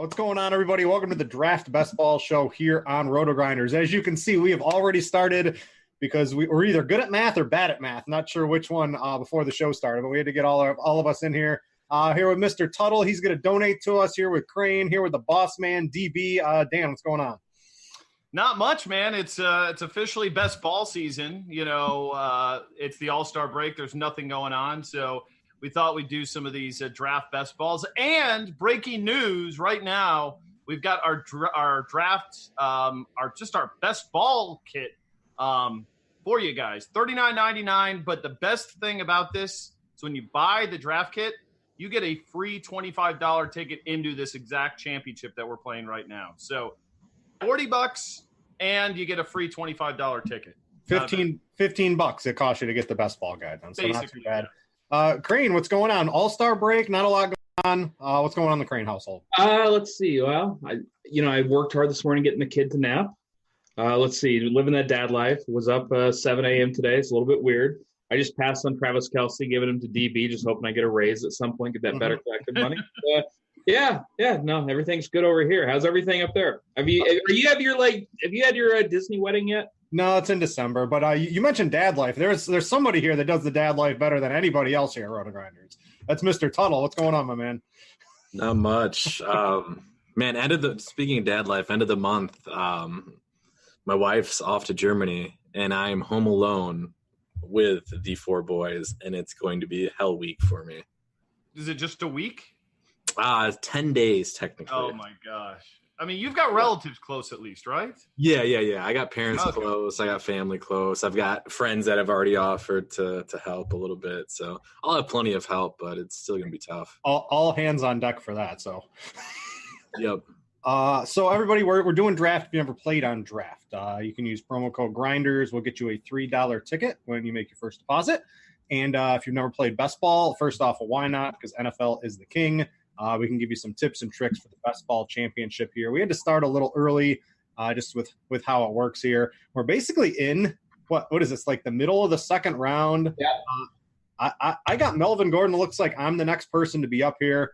What's going on, everybody? Welcome to the Draft Best Ball Show here on RotoGrinders. As you can see, we have already started because we're either good at math or bad at math. Not sure which one before the show started, but we had to get all of us in here. Here with Mr. Tuttle. He's going to donate to us. Here with Crane. Here with the boss man, DB. Dan, what's going on? Not much, man. It's officially best ball season. You know, it's the All-Star break. There's nothing going on, so we thought we'd do some of these draft best balls. And breaking news right now, we've got our draft, our best ball kit for you guys, $39.99. But the best thing about this is when you buy the draft kit, you get a free $25 ticket into this exact championship that we're playing right now. So $40 and you get a free $25 ticket. $15 it costs you to get the best ball guide then, so Basically, not too bad. Crane, what's going on? All-Star break, not a lot going on. What's going on in the Crane household? Let's see. Well, I worked hard this morning getting the kid to nap. Let's see. Living that dad life. Was up 7 a.m. today. It's a little bit weird. I just passed on Travis Kelce, giving him to DB, just hoping I get a raise at some point, get that better collected money. No, everything's good over here. How's everything up there? Have you had your Disney wedding yet? No, it's in December. But you mentioned dad life. There's somebody here that does the dad life better than anybody else here at RotoGrinders. That's Mr. Tuttle. What's going on, my man? Not much. Man, speaking of dad life, end of the month, my wife's off to Germany, and I'm home alone with the 4 boys, and it's going to be a hell week for me. Is it just a week? 10 days, technically. Oh, my gosh. I mean, you've got relatives close at least, right? Yeah. I got parents close. I got family close. I've got friends that have already offered to help a little bit. So I'll have plenty of help, but it's still going to be tough. All hands on deck for that, so. Yep. So everybody, we're doing draft. If you never played on draft, you can use promo code Grinders. We'll get you a $3 ticket when you make your first deposit. And if you've never played best ball, first off, well, why not? Because NFL is the king. We can give you some tips and tricks for the best ball championship here. We had to start a little early, just with how it works here. We're basically in what is this, like the middle of the second round? Yeah. I got Melvin Gordon. It looks like I'm the next person to be up here.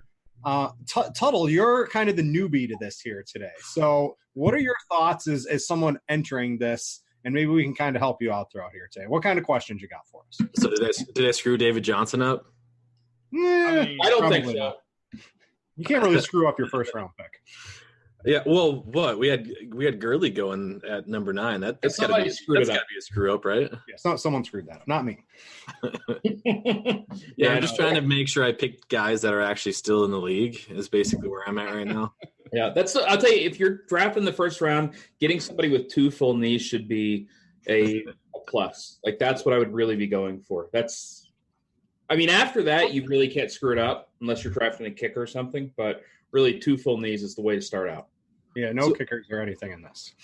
Tuttle, you're kind of the newbie to this here today. So what are your thoughts as someone entering this? And maybe we can kind of help you out throughout here today. What kind of questions you got for us? So did I screw David Johnson up? I don't think so. Not. You can't really screw up your first round pick. Yeah, well, what we had Gurley going at number 9. That's got to be a screw up, right? Yeah, someone screwed that up, not me. I'm just trying to make sure I pick guys that are actually still in the league. Is basically where I'm at right now. Yeah, I'll tell you, if you're drafting the first round, getting somebody with 2 full knees should be a plus. Like that's what I would really be going for. After that, you really can't screw it up unless you're drafting a kicker or something. But really, 2 full knees is the way to start out. Yeah, no kickers or anything in this.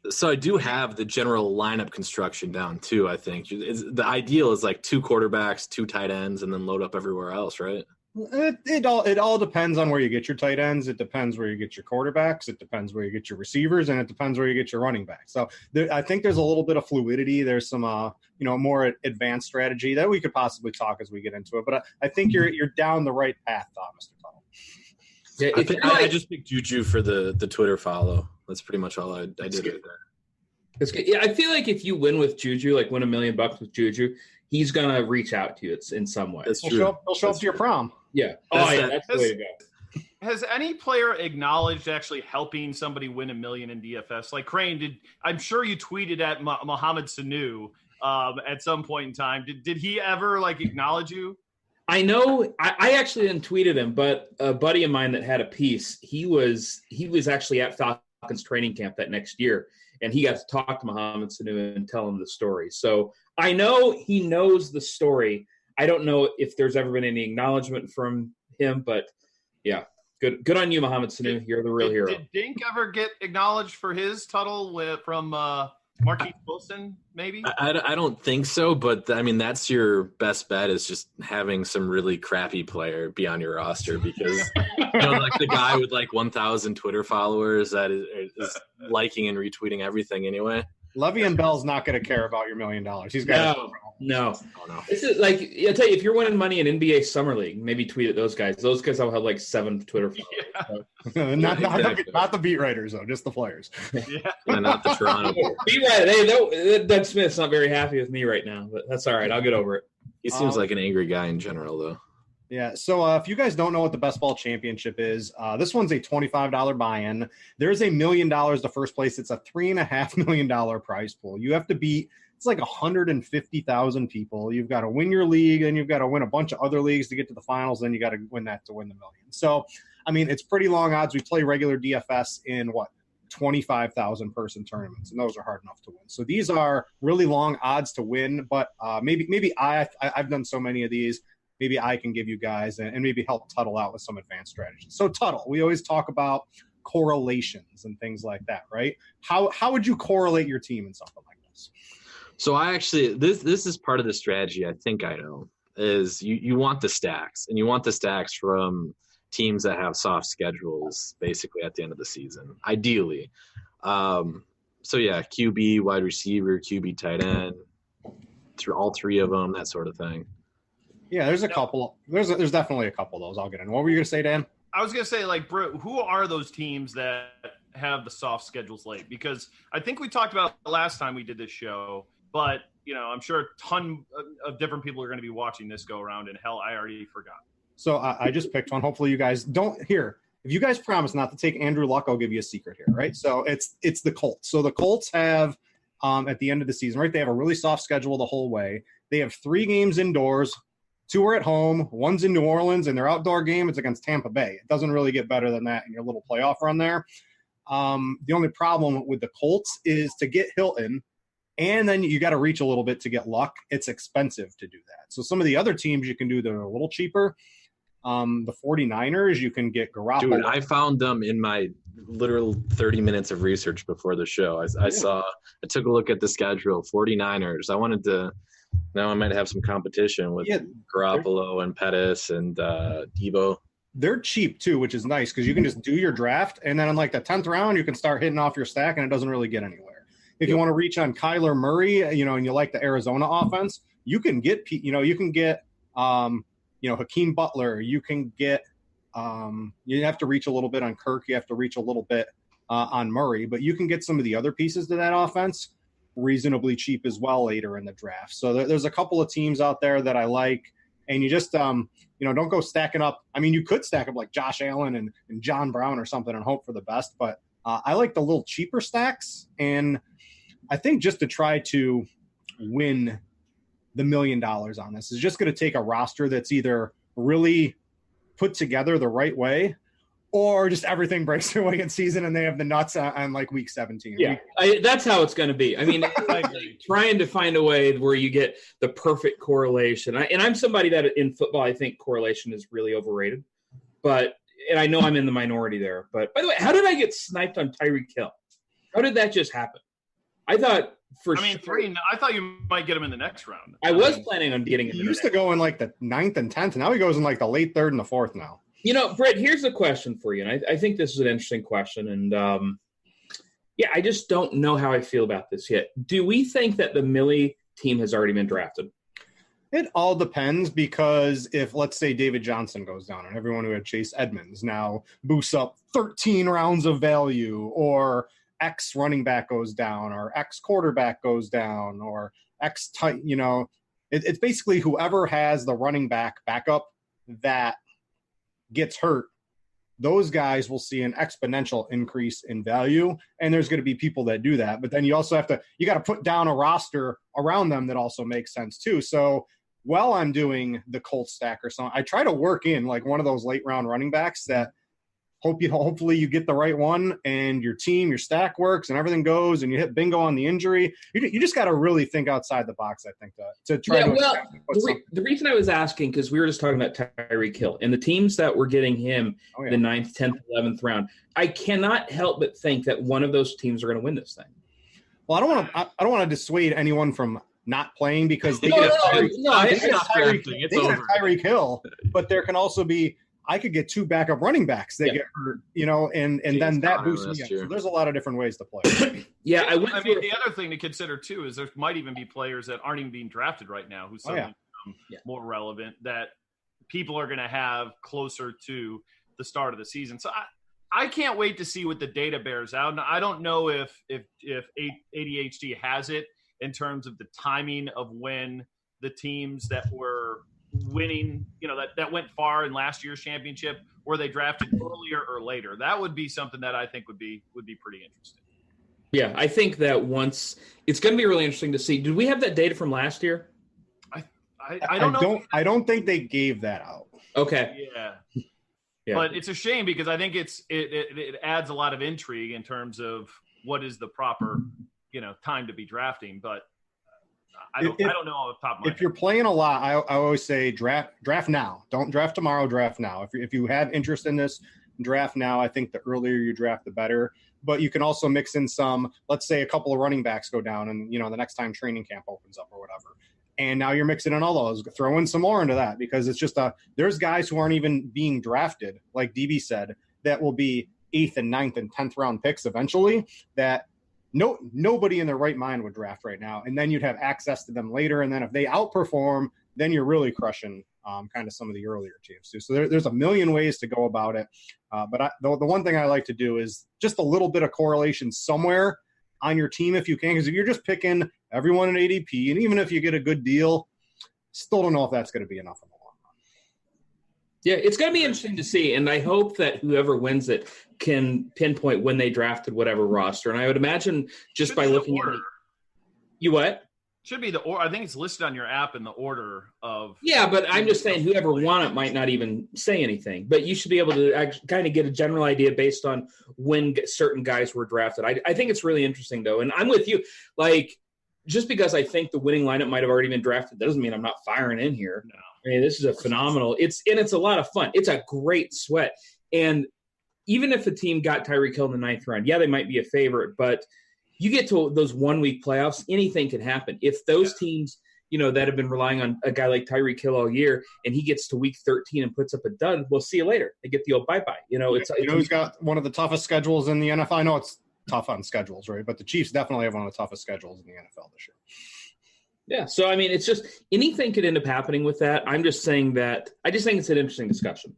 So I do have the general lineup construction down too. I think the ideal is like 2 quarterbacks, 2 tight ends, and then load up everywhere else, right? It all depends on where you get your tight ends. It depends where you get your quarterbacks. It depends where you get your receivers, and it depends where you get your running backs. So I think there's a little bit of fluidity. There's some more advanced strategy that we could possibly talk as we get into it. But I think you're down the right path, Mr. Tuttle. Yeah, I just picked Juju for the Twitter follow. That's pretty much all I did right there. Yeah, I feel like if you win with Juju, like win $1 million with Juju, he's gonna reach out to you. It's in some way. That's true. He'll show up to your prom. Yeah. That's the way to go. Has any player acknowledged actually helping somebody win $1 million in DFS? Like Crane, I'm sure you tweeted at Mohamed Sanu at some point in time. Did he ever acknowledge you? I know I actually didn't tweet at him, but a buddy of mine that had a piece, he was actually at Falcons training camp that next year, and he got to talk to Mohamed Sanu and tell him the story. So I know he knows the story. I don't know if there's ever been any acknowledgement from him, but yeah, good on you, Mohamed Sanu. You're the real hero. Did Dink ever get acknowledged for his Tuttle from Marquise Wilson, maybe? I don't think so, but that's your best bet is just having some really crappy player be on your roster because the guy with 1,000 Twitter followers that is liking and retweeting everything anyway. Le'Veon Bell's not going to care about your $1 million. He's got No. Oh, no. This is like, I'll tell you, if you're winning money in NBA Summer League, maybe tweet at those guys. Those guys will have like 7 Twitter followers. Yeah. not the beat writers, though, just the players. Yeah. Not the Toronto. Beat writer. Hey, Doug Smith's not very happy with me right now, but that's all right. I'll get over it. He seems like an angry guy in general, though. Yeah, so if you guys don't know what the Best Ball Championship is, this one's a $25 buy-in. There's $1 million to first place. It's a $3.5 million prize pool. You have to beat, it's like 150,000 people. You've got to win your league, and you've got to win a bunch of other leagues to get to the finals, then you got to win that to win the million. So, I mean, it's pretty long odds. We play regular DFS in, 25,000 person tournaments, and those are hard enough to win. So these are really long odds to win, but maybe I've done so many of these. Maybe I can give you guys and maybe help Tuttle out with some advanced strategies. So Tuttle, we always talk about correlations and things like that, right? How would you correlate your team in something like this? So I actually, this is part of the strategy I think I know, is you want the stacks, and you want the stacks from teams that have soft schedules basically at the end of the season, ideally. So yeah, QB, wide receiver, QB, tight end, through all 3 of them, that sort of thing. Yeah, there's a couple. There's definitely a couple of those. I'll get in. What were you going to say, Dan? I was going to say, like, Britt, who are those teams that have the soft schedules late? Because I think we talked about it last time we did this show, but, I'm sure a ton of different people are going to be watching this go around, and hell, I already forgot. So I just picked one. Hopefully you guys don't hear. If you guys promise not to take Andrew Luck, I'll give you a secret here, right? So it's the Colts. So the Colts have, at the end of the season, right, they have a really soft schedule the whole way. They have 3 games indoors, 2 are at home, 1's in New Orleans, and their outdoor game is against Tampa Bay. It doesn't really get better than that in your little playoff run there. The only problem with the Colts is to get Hilton, and then you got to reach a little bit to get Luck. It's expensive to do that. So some of the other teams you can do that are a little cheaper. The 49ers, you can get Garoppolo. Dude, I found them in my literal 30 minutes of research before the show. I took a look at the schedule, 49ers. I wanted to – now I might have some competition with Garoppolo and Pettis and Debo. They're cheap, too, which is nice because you can just do your draft, and then in like the 10th round, you can start hitting off your stack, and it doesn't really get anywhere. If you want to reach on Kyler Murray, and you like the Arizona offense, you can get Hakeem Butler. You can get you have to reach a little bit on Kirk. You have to reach a little bit on Murray, but you can get some of the other pieces to that offense reasonably cheap as well later in the draft. So there's a couple of teams out there that I like, and you just don't go stacking up. I mean, you could stack up like Josh Allen and John Brown or something and hope for the best, but I like the little cheaper stacks, and I think just to try to win the $1 million on this is just going to take a roster that's either really put together the right way, or just everything breaks their way in season and they have the nuts on like week 17. Yeah, that's how it's going to be. I mean, trying to find a way where you get the perfect correlation. And I'm somebody that in football, I think correlation is really overrated. And I know I'm in the minority there. But by the way, how did I get sniped on Tyreek Hill? How did that just happen? I thought I thought you might get him in the next round. I was planning on getting him. He used to go in like the 9th and 10th, and now he goes in like the late 3rd and the 4th now. Britt, here's a question for you, and I think this is an interesting question, and I just don't know how I feel about this yet. Do we think that the Millie team has already been drafted? It all depends, because if, let's say, David Johnson goes down and everyone who had Chase Edmonds now boosts up 13 rounds of value, or X running back goes down, or X quarterback goes down, or X tight, it's basically whoever has the running back backup that gets hurt, those guys will see an exponential increase in value, and there's going to be people that do that. But then you also you got to put down a roster around them that also makes sense too. So while I'm doing the Colts stack or something, I try to work in like one of those late round running backs that hopefully you get the right one, and your stack works and everything goes, and you hit bingo on the injury. You just got to really think outside the box, I think, to try to. Well, the reason I was asking, because we were just talking about Tyreek Hill and the teams that were getting him the 9th, 10th, 11th round. I cannot help but think that one of those teams are going to win this thing. Well, I don't want to dissuade anyone from not playing, because they get Tyreek Hill, but there can also be I could get 2 backup running backs that get hurt, and then that boosts me up. So there's a lot of different ways to play. Yeah, I mean, the other thing to consider too is there might even be players that aren't even being drafted right now who suddenly become more relevant that people are going to have closer to the start of the season. So I can't wait to see what the data bears out. And I don't know if ADHD has it in terms of the timing of when the teams that were winning, that went far in last year's championship, were they drafted earlier or later? That would be something that I think would be pretty interesting. Yeah, I think that it's going to be really interesting to see. Did we have that data from last year? I don't know. I don't think they gave that out. Okay. Yeah. But it's a shame because I think it adds a lot of intrigue in terms of what is the proper, time to be drafting. But I don't know off the top of my head. If you're playing a lot, I always say draft now. Don't draft tomorrow, draft now. If you have interest in this, draft now. I think the earlier you draft, the better. But you can also mix in some, let's say a couple of running backs go down and, the next time training camp opens up or whatever. And now you're mixing in all those. Throw in some more into that because it's just there's guys who aren't even being drafted, like DB said, that will be 8th and 9th and 10th round picks eventually that nobody in their right mind would draft right now. And then you'd have access to them later. And then if they outperform, then you're really crushing kind of some of the earlier teams too. So there's a million ways to go about it. But the one thing I like to do is just a little bit of correlation somewhere on your team if you can, because if you're just picking everyone in ADP, and even if you get a good deal, still don't know if that's going to be enough in the long run. Yeah, it's going to be interesting to see, and I hope that whoever wins it can pinpoint when they drafted whatever roster. And I would imagine just by looking at it. You what? Should be the order. I think it's listed on your app in the order of. Yeah, but I'm just saying whoever won it might not even say anything. But you should be able to kind of get a general idea based on when certain guys were drafted. I think it's really interesting, though. And I'm with you. Like, just because I think the winning lineup might have already been drafted doesn't mean I'm not firing in here. No. I mean, this is a phenomenal. It's a lot of fun. It's a great sweat. And even if a team got Tyreek Hill in the 9th round, yeah, they might be a favorite, but you get to those 1 week playoffs, anything can happen. If those teams, that have been relying on a guy like Tyreek Hill all year, and he gets to week 13 and puts up a dud, we'll see you later. They get the old bye-bye. He's got one of the toughest schedules in the NFL. I know it's tough on schedules, right? But the Chiefs definitely have one of the toughest schedules in the NFL this year. Yeah, so I mean, it's just anything could end up happening with that. I'm just saying that I just think it's an interesting discussion.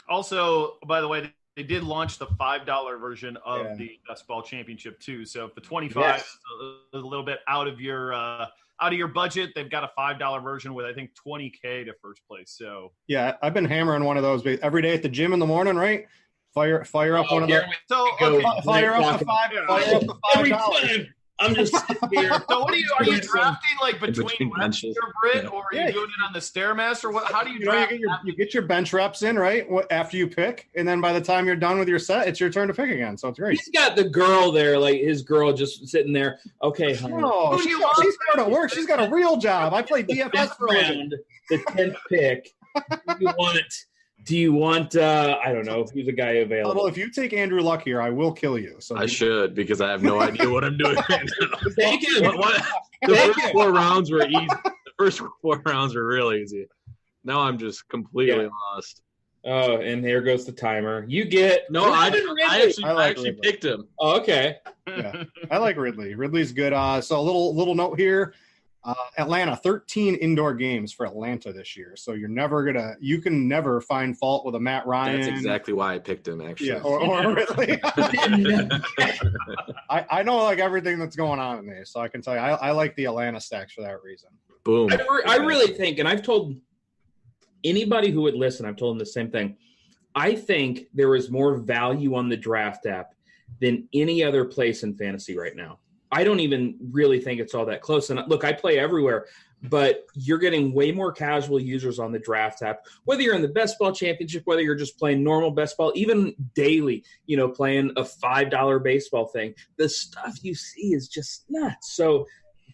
Also, by the way, they did launch the $5 version of the Best Ball Championship too. So if the 25 is a little bit out of your budget, they've got a $5 version with I think $20K to first place. So yeah, I've been hammering one of those every day at the gym in the morning, right? Fire up one of those. So fire up the $5. I'm just here. So what are you drafting like between reps or Brit, or are you doing it on the Stairmaster? What? How do you draft? You get your bench reps in, right? After you pick, and then by the time you're done with your set, it's your turn to pick again. So it's great. He's got the girl there, like his girl just sitting there. Okay, honey. No, she's hard at work. She's got a real job. I play DFS for a living. The 10th pick. Do you want I don't know, who's a guy available? Well, if you take Andrew Luck here, I will kill you. So I should, because I have no idea what I'm doing right now. Thank you. The first 4 rounds were easy. The first 4 rounds were real easy. Now I'm just completely lost. Oh, and here goes the timer. You get I actually picked him. Oh, okay. Yeah, I like Ridley. Ridley's good. So a little note here. Atlanta, 13 indoor games for Atlanta this year. So you can never find fault with a Matt Ryan. That's exactly why I picked him, actually. Yeah, or Ridley. I know like everything that's going on in there, so I can tell you I like the Atlanta stacks for that reason. Boom. I really think, and I've told anybody who would listen, I've told them the same thing. I think there is more value on the draft app than any other place in fantasy right now. I don't even really think it's all that close. And look, I play everywhere, but you're getting way more casual users on the draft app, whether you're in the Best Ball Championship, whether you're just playing normal best ball, even daily, playing a $5 baseball thing. The stuff you see is just nuts. So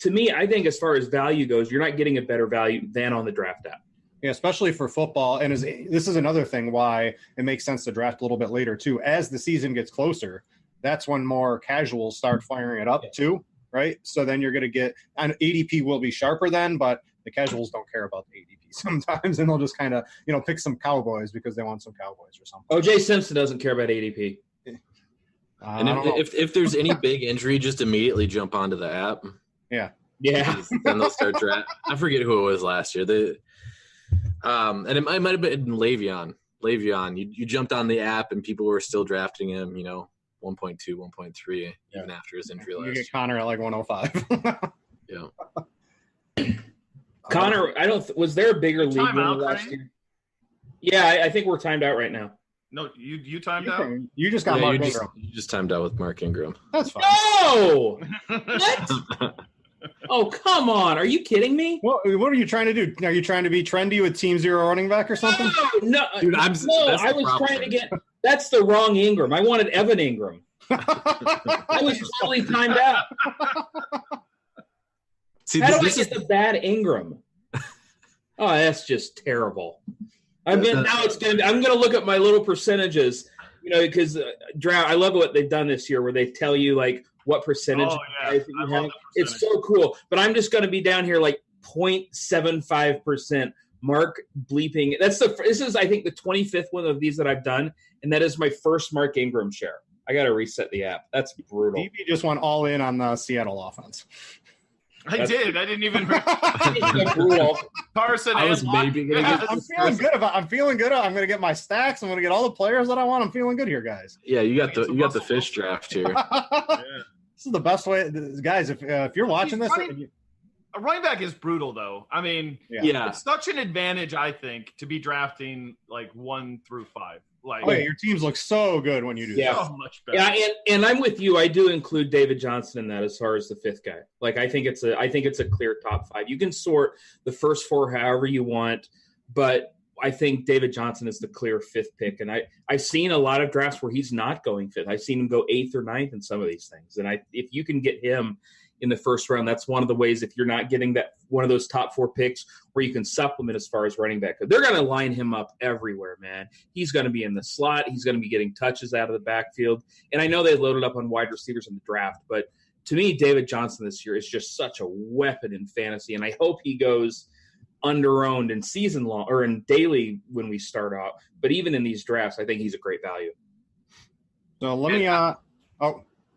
to me, I think as far as value goes, you're not getting a better value than on the draft app. Yeah, especially for football. And this is another thing why it makes sense to draft a little bit later too. As the season gets closer, that's when more casuals start firing it up too, right? So then you're going to get – and ADP will be sharper then, but the casuals don't care about the ADP sometimes, and they'll just kind of, pick some Cowboys because they want some Cowboys or something. OJ Simpson doesn't care about ADP. And if there's any big injury, just immediately jump onto the app. Yeah. Then they'll start draft. I forget who it was last year. And it might have been Le'Veon. You jumped on the app and people were still drafting him, 1.2, 1.3, even after his injury last year. You get Connor at like 105. Yeah. Connor, was there a bigger league winner last year? Yeah, I think we're timed out right now. No, you timed out? You just got Mark Ingram. You just timed out with Mark Ingram. That's fine. No! What? Oh, come on. Are you kidding me? What are you trying to do? Are you trying to be trendy with Team Zero running back or something? No. Dude, I was trying to get – that's the wrong Ingram. I wanted Evan Ingram. I was totally timed out. See, How do I get the bad Ingram? Oh, that's just terrible. I'm going to look at my little percentages, because draft. I love what they've done this year, where they tell you like what percentage. Oh, yeah. I love it's so cool. But I'm just going to be down here like 0.75%. Mark bleeping. This is I think the 25th one of these that I've done, and that is my first Mark Ingram share. I got to reset the app. That's brutal. DB just went all in on the Seattle offense. I didn't even. Brutal. Carson. I was maybe going to get. I'm feeling good. I'm going to get my stacks. I'm going to get all the players that I want. I'm feeling good here, guys. Yeah, you got the fish draft here. Yeah. This is the best way, guys. If you're watching this, a running back is brutal, though. I mean, yeah, it's such an advantage, I think, to be drafting like 1 through 5. Like, your teams look so good when you do that. So much better. Yeah, and I'm with you. I do include David Johnson in that as far as the 5th guy. Like, I think it's a clear top 5. You can sort the first 4 however you want, but I think David Johnson is the clear 5th pick. And I've seen a lot of drafts where he's not going 5th. I've seen him go 8th or 9th in some of these things. And if you can get him in the first round, that's one of the ways, if you're not getting that one of those top 4 picks, where you can supplement as far as running back. They're going to line him up everywhere, man. He's going to be in the slot. He's going to be getting touches out of the backfield. And I know they loaded up on wide receivers in the draft, but to me, David Johnson this year is just such a weapon in fantasy. And I hope he goes under-owned in season long or in daily when we start out. But even in these drafts, I think he's a great value. So let me I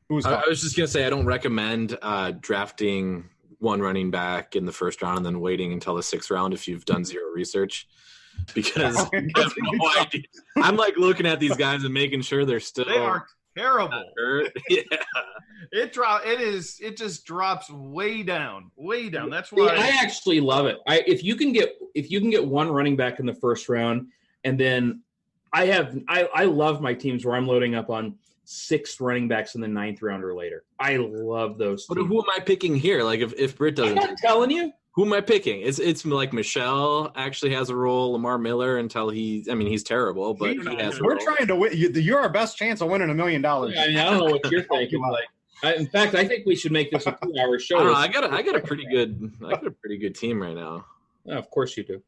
was just gonna say I don't recommend drafting one running back in the first round and then waiting until the 6th round if you've done zero research, because you have no idea. I'm like looking at these guys and making sure they are terrible. Yeah, it just drops way down. That's why I actually love it. If you can get one running back in the first round, and then I love my teams where I'm loading up on 6 running backs in the 9th round or later. I love those teams. But who am I picking here? Like if Britt doesn't, I'm not telling you. Who am I picking? It's like Michelle actually has a role. Lamar Miller until he's terrible, but he has. We're trying to win. You're our best chance of winning $1 million. I don't know what you're thinking. In fact, I think we should make this a 2-hour show. I got a pretty good team right now. Oh, of course you do.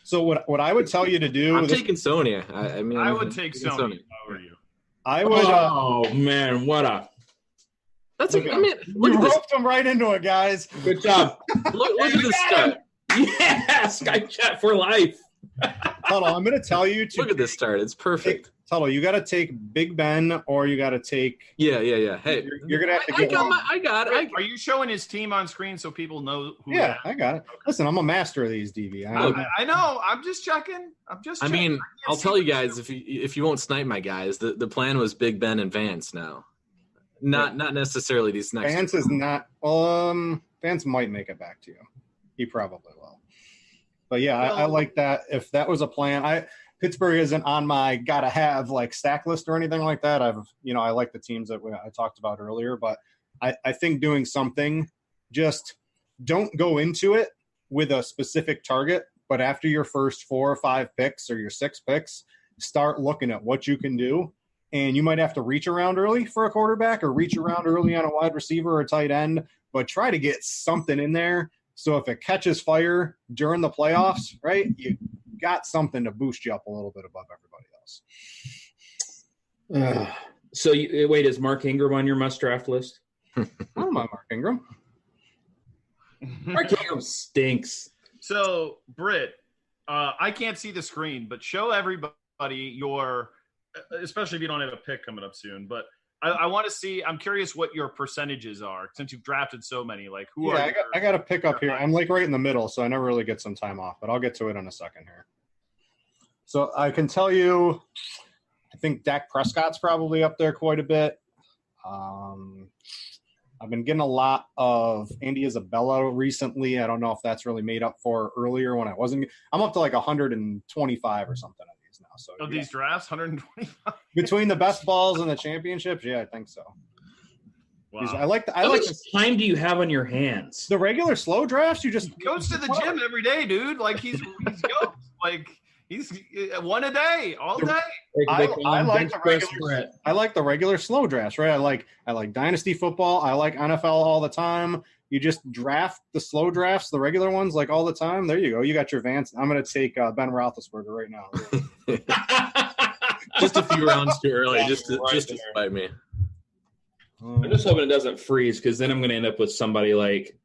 So what I would tell you to do? I'm taking Sonya. I would take Sonya if I were you. I would. Oh man, what a! That's you roped him right into it, guys. Good job. look at this start. Yeah, Skype chat for life. Tuttle, I'm going to tell you. Look at this start. It's perfect. Tuttle, you got to take Big Ben, or you got to take. Yeah. Hey, you're going to have to get. I got it. Are you showing his team on screen so people know who? Yeah, I got it. Listen, I'm a master of these, DV. I know. I'm just checking. I mean, I'll tell you guys if you won't snipe my guys, the plan was Big Ben and Vance now. Not necessarily these next. Vance is not. Vance might make it back to you. He probably will. But yeah, I like that. If that was a plan, Pittsburgh isn't on my gotta have like stack list or anything like that. I like the teams that I talked about earlier, but I think doing something, just don't go into it with a specific target. But after your first 4 or 5 picks or your 6 picks, start looking at what you can do. And you might have to reach around early for a quarterback or reach around early on a wide receiver or a tight end, but try to get something in there. So if it catches fire during the playoffs, right, you got something to boost you up a little bit above everybody else. So wait, is Mark Ingram on your must draft list? I don't mind Mark Ingram. Mark Ingram stinks. So, Britt, I can't see the screen, but show everybody your, especially if you don't have a pick coming up soon, but I want to see, I'm curious what your percentages are since you've drafted so many. Like, who are I got a pick up here. I'm like right in the middle, so I never really get some time off, but I'll get to it in a second here. So I can tell you, I think Dak Prescott's probably up there quite a bit. I've been getting a lot of Andy Isabella recently. I don't know if that's really made up for earlier when I wasn't. I'm up to like 125 or something of these now. So these drafts, 125 between the best balls and the championships. Yeah, I think so. Wow. I How much time do you have on your hands? The regular slow drafts. You just goes to the gym every day, dude. Like he's goes. Like he's one a day, all day. I like the regular slow drafts, right? I like dynasty football. I like NFL all the time. You just draft the slow drafts, the regular ones, like all the time. There you go. You got your Vance. I'm going to take Ben Roethlisberger right now. Just a few rounds too early, just to spite me. I'm just hoping it doesn't freeze, because then I'm going to end up with somebody like,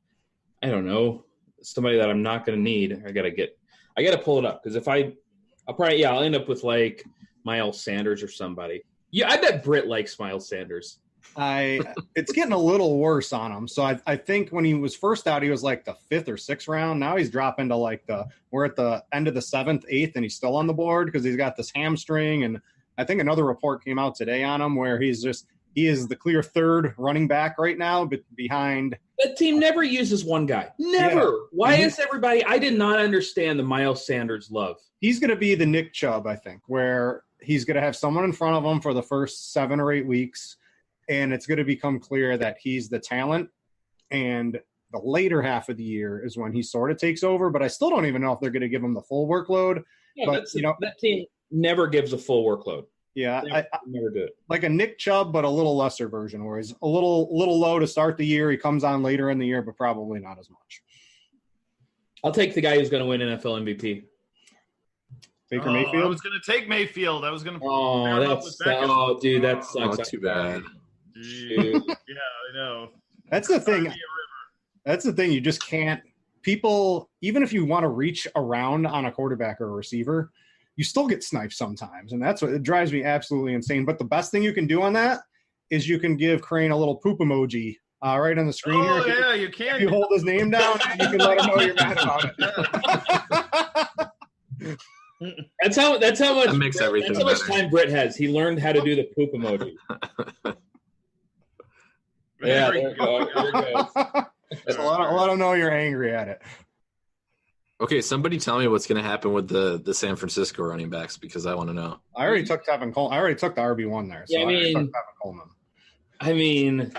I don't know, somebody that I'm not going to need. I got to pull it up, because if I'll end up with like Miles Sanders or somebody. Yeah, I bet Britt likes Miles Sanders. It's getting a little worse on him. So I think when he was first out, he was like the 5th or 6th round. Now he's dropping to like we're at the end of the 7th, 8th, and he's still on the board because he's got this hamstring. And I think another report came out today on him where he is the clear 3rd running back right now, but behind. That team never uses one guy. Never. Yeah. Why is everybody? I did not understand the Miles Sanders love. He's going to be the Nick Chubb, I think, where he's going to have someone in front of him for the first 7 or 8 weeks, and it's going to become clear that he's the talent. And the later half of the year is when he sort of takes over, but I still don't even know if they're going to give him the full workload. Yeah, but that team never gives a full workload. Yeah, I never do it. Like a Nick Chubb, but a little lesser version, where he's a little low to start the year. He comes on later in the year, but probably not as much. I'll take the guy who's going to win NFL MVP. Baker Mayfield. I was going to take Mayfield. I was going to. Dude, that sucks. Not too bad. Dude. Yeah, I know. That's the thing. That's the thing. You just can't. People, even if you want to reach around on a quarterback or a receiver, you still get sniped sometimes, and that's what it drives me absolutely insane. But the best thing you can do on that is you can give Crane a little poop emoji right on the screen here. Yeah, you can. If you hold his name down, and you can let him know you're mad about it. That's how much that makes everything. That's how much time Britt has. He learned how to do the poop emoji. Yeah, there you go. So let him know you're angry at it. Okay, somebody tell me what's going to happen with the San Francisco running backs, because I want to know. I already took Tevin Coleman. I already took the RB1 there. So I took Tevin Coleman. I mean,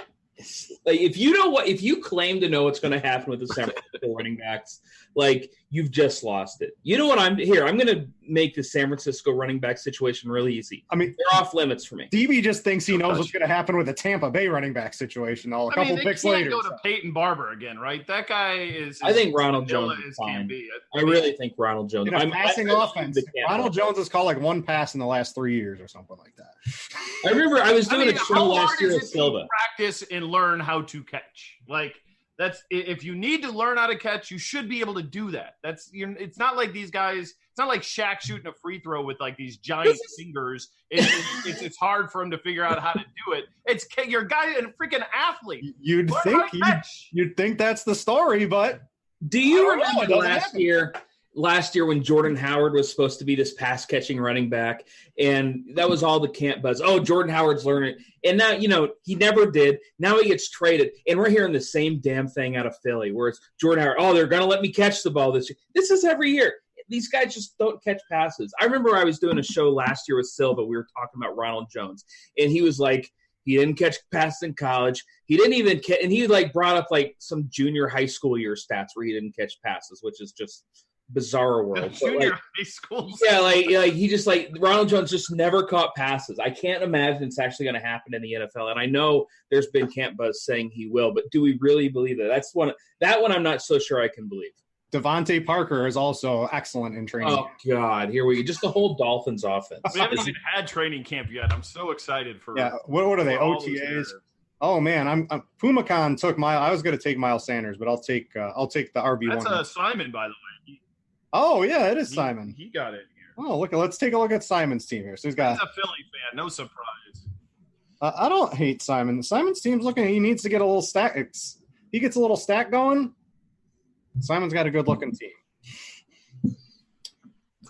like if you claim to know what's going to happen with the San Francisco running backs, like you've just lost it. You know what? I'm going to make the San Francisco running back situation really easy. I mean, they're off limits for me. DB just thinks he knows what's going to happen with the Tampa Bay running back situation. A couple picks later. Go to Peyton Barber again, right? That guy is. I think Ronald Jones is fine. I really think Ronald Jones. I'm passing offense. Ronald Jones has caught like 1 pass in the last 3 years or something like that. I remember I was doing a show last year with Silva. Practice and learn how to catch. Like that's if you need to learn how to catch, you should be able to do that. It's not like these guys. It's not like Shaq shooting a free throw with like these giant fingers. It's hard for him to figure out how to do it. It's your guy and a freaking athlete. You'd think that's the story, but do you remember last year when Jordan Howard was supposed to be this pass catching running back, and that was all the camp buzz. Oh, Jordan Howard's learning. And now, he never did. Now he gets traded. And we're hearing the same damn thing out of Philly where it's Jordan Howard. Oh, they're going to let me catch the ball this year. This is every year. These guys just don't catch passes. I remember I was doing a show last year with Silva. We were talking about Ronald Jones, and he was like, he didn't catch passes in college. He didn't even catch, and he like brought up like some junior high school year stats where he didn't catch passes, which is just bizarre world. Junior high school. Yeah, like he just like Ronald Jones just never caught passes. I can't imagine it's actually going to happen in the NFL. And I know there's been camp buzz saying he will, but do we really believe that? That one I'm not so sure I can believe. Devontae Parker is also excellent in training. Oh God, here we go. Just the whole Dolphins offense. We haven't even had training camp yet. I'm so excited for. Yeah, what are they? OTAs. Oh man, I'm Pumacon took I was going to take Miles Sanders, but I'll take the RB1. That's Simon, by the way. Oh yeah, it is Simon. He got it here. Oh look, let's take a look at Simon's team here. So he's a Philly fan, no surprise. I don't hate Simon. Simon's team's looking. He needs to get a little stack. He gets a little stack going. Simon's got a good looking team.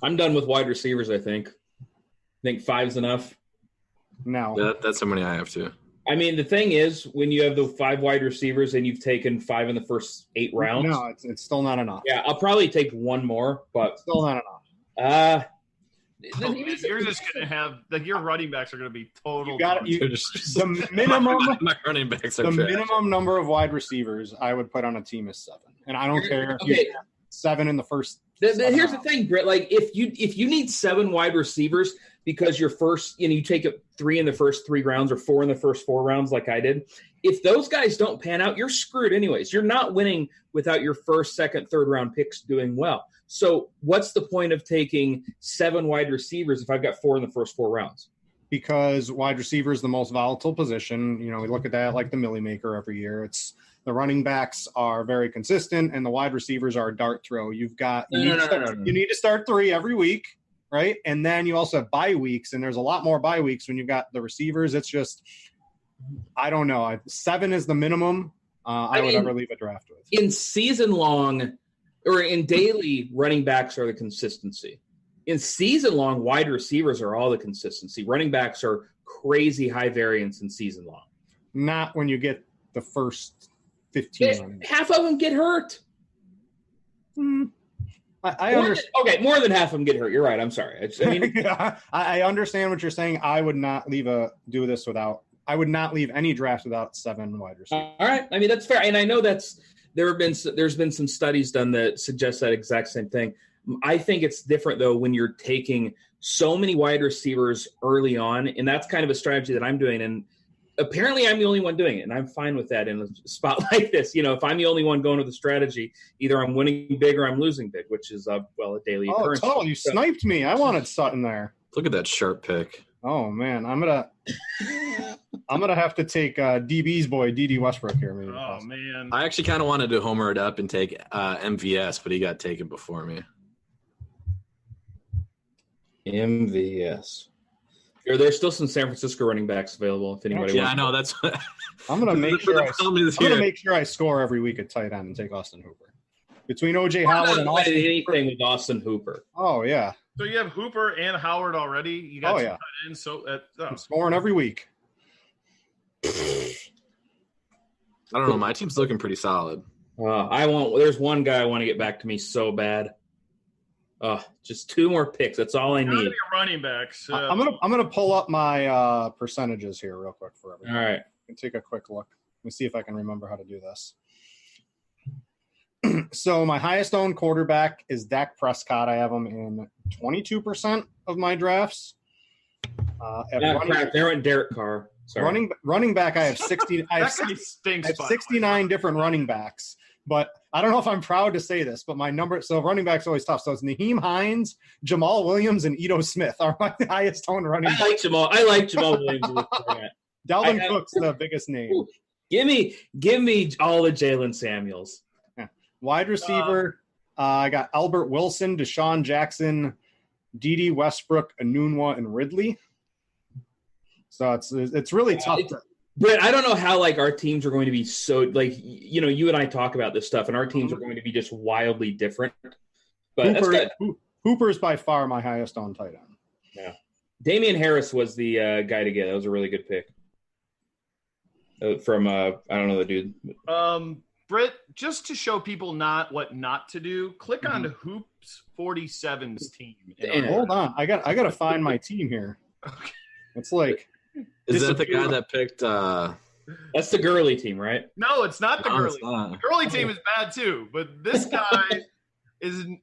I'm done with wide receivers. I think 5's enough. No, Yeah, that's how many I have too. I mean, the thing is, when you have the 5 wide receivers and you've taken 5 in the first 8 rounds. No, it's still not enough. Yeah, I'll probably take one more, but still not enough. You're just going to have your running backs are going to be total. The minimum. My running backs are the trash. minimum number of wide receivers I would put on a team is 7, and I don't care if you have 7 in the first. Here's the thing, Britt. Like if you need 7 wide receivers because your first, you take it 3 in the first 3 rounds or 4 in the first 4 rounds, like I did. If those guys don't pan out, you're screwed anyways. You're not winning without your first, second, third round picks doing well. So what's the point of taking 7 wide receivers if I've got 4 in the first 4 rounds? Because wide receiver is the most volatile position. We look at that like the Millie Maker every year. It's the running backs are very consistent, and the wide receivers are a dart throw. You need to start 3 every week, right? And then you also have bye weeks, and there's a lot more bye weeks when you've got the receivers. It's just, I don't know. 7 is the minimum I would ever leave a draft with. In season long or in daily, running backs are the consistency. In season long, wide receivers are all the consistency. Running backs are crazy high variance in season long. Not when you get the first 15. Half of them get hurt. I understand. Okay, more than half of them get hurt. You're right. I'm sorry. I understand what you're saying. I would not I would not leave any draft without 7 wide receivers. All right. I mean, that's fair. And I know there's been some studies done that suggest that exact same thing. I think it's different, though, when you're taking so many wide receivers early on, and that's kind of a strategy that I'm doing. And apparently I'm the only one doing it, and I'm fine with that in a spot like this. If I'm the only one going with the strategy, either I'm winning big or I'm losing big, which is, a daily occurrence. Oh, you sniped me. I wanted Sutton there. Look at that sharp pick. Oh, man. I'm gonna have to take DB's boy, D.D. Westbrook here. Maybe. Oh, man. I actually kind of wanted to homer it up and take MVS, but he got taken before me. MVS. There's still some San Francisco running backs available if anybody wants. Yeah, I know. That's what I'm gonna make sure I score every week at tight end and take Austin Hooper. Between OJ Howard and Austin anything with Austin Hooper. Oh yeah. So you have Hooper and Howard already. You got tight ends. So I'm scoring every week. I don't know. My team's looking pretty solid. There's one guy I want to get back to me so bad. Just 2 more picks. That's all I need. Running backs. I'm gonna pull up my percentages here real quick for everyone. All right. I can take a quick look. Let me see if I can remember how to do this. So my highest owned quarterback is Dak Prescott. I have him in 22% of my drafts. There went Derek Carr. Sorry. Running back, I have 60. I have 69 different running backs. But I don't know if I'm proud to say this, but my number. So running back's always tough. So it's Naheem Hines, Jamal Williams, and Ito Smith are my highest owned running backs. I like Jamal Williams. Dalvin Cook's the biggest name. Give me all the Jalen Samuels. Yeah. Wide receiver, I got Albert Wilson, Deshaun Jackson, D.D. Westbrook, Anunwa, and Ridley. So it's really tough. Brett, I don't know how our teams are going to be so you and I talk about this stuff, and our teams are going to be just wildly different. But Hooper's by far my highest on tight end. Yeah, Damian Harris was the guy to get. That was a really good pick. From I don't know the dude. Britt, just to show people what not to do, click on Hoops 47's team. Hold on, I got to find my team here. Okay. It's like. Is that the guy that picked? That's the Gurley team, right? No, it's not the Gurley. The Gurley team is bad too, but this guy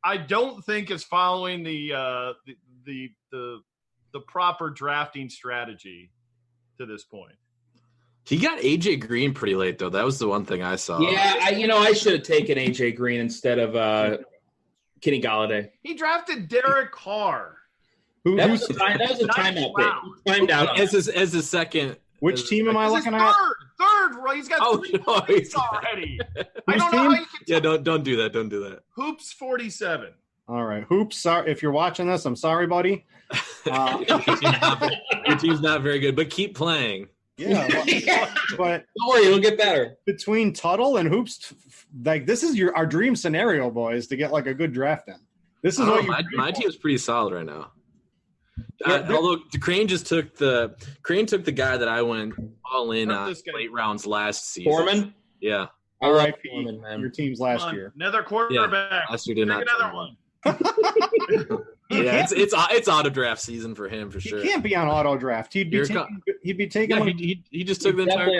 I don't think is following the proper drafting strategy to this point. He got AJ Green pretty late though. That was the one thing I saw. Yeah, I should have taken AJ Green instead of Kenny Golladay. He drafted Derek Carr. That was a timeout pick. Timed out as his second Which team am I This is looking at? Third, right? He's got 3 points already. I don't know how you can. Yeah, don't do that. Don't do that. Hoops 47. All right, Hoops. Sorry if you're watching this. I'm sorry, buddy. Your team's not very good, but keep playing. Yeah, but Don't worry, it'll get better. between Tuttle and Hoops, like this is our dream scenario, boys, to get like a good draft in. This is what my team's pretty solid right now. Although Crane took the guy that I went all in on late rounds last season. Foreman? Yeah. All right, RIP Foreman, man. your team's last year. Another quarterback. Last year did Take not. another one. Yeah, it's auto draft season for him for sure. He can't be on auto draft. He'd be taking. Yeah, he just took the entire.